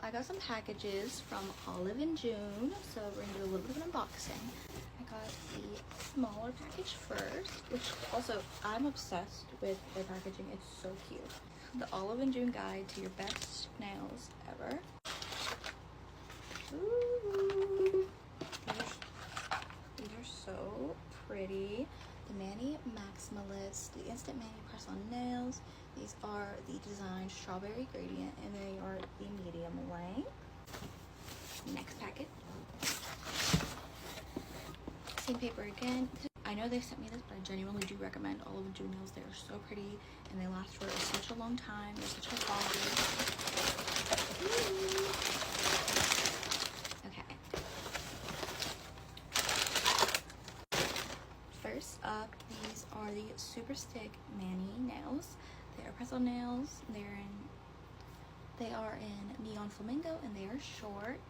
I got some packages from Olive and June, so we're gonna do a little bit of an unboxing. I got the smaller package first, which also I'm obsessed with their packaging. It's so cute. The Olive and June guide to your best nails ever. Ooh, these are so pretty. The Mani Maximalist, the Instant Mani Press-On Nails. These are the Design Strawberry Gradient, and they are the medium length. Next packet. Same paper again. I know they sent me this, but I genuinely do recommend Olive and June nails. They are so pretty, and they last for such a long time. They're such high quality. Okay. First up, these are the Super Stick Mani nails. They are press-on nails. They are in Neon Flamingo, and they are short.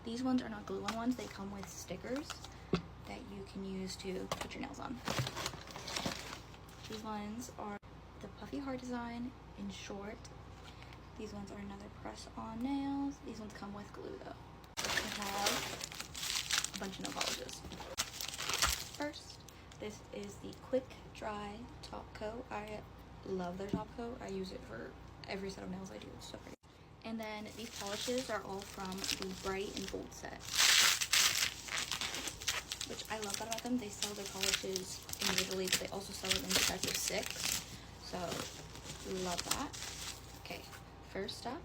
These ones are not glue-on ones. They come with stickers that you can use to put your nails on. These ones are the Puffy Heart design in short. These ones are another press-on nails. These ones come with glue though. We have a bunch of nail polishes. First, this is the Quick Dry Top Coat. I love their top coat. I use it for every set of nails I do. It's so pretty. And then these polishes are all from the Bright and Bold set, which I love that about them. They sell their polishes individually, but they also sell them in sets of 6. So love that. Okay, first up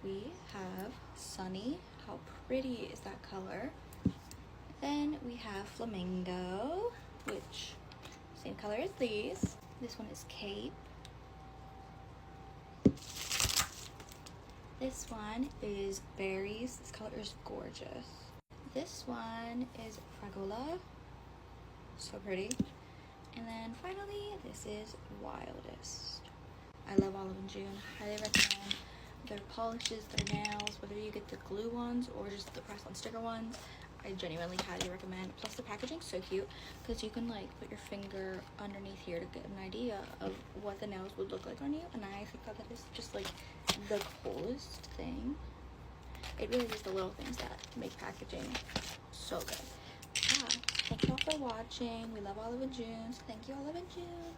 we have Sunny. How pretty is that color? Then we have Flamingo, which same color as these. This one is Cape. This one is Berries. This color is gorgeous. This one is Fragola. So pretty. And then finally, this is Wildest. I love Olive and June. Highly recommend their polishes, their nails, whether you get the glue ones or just the press-on sticker ones. I genuinely highly recommend. Plus the packaging's so cute because you can like put your finger underneath here to get an idea of what the nails would look like on you, and I think that is just like the coolest thing. It really is the little things that make packaging so good. Yeah, thank you all for watching. We love Olive and June, so thank you, Olive and June.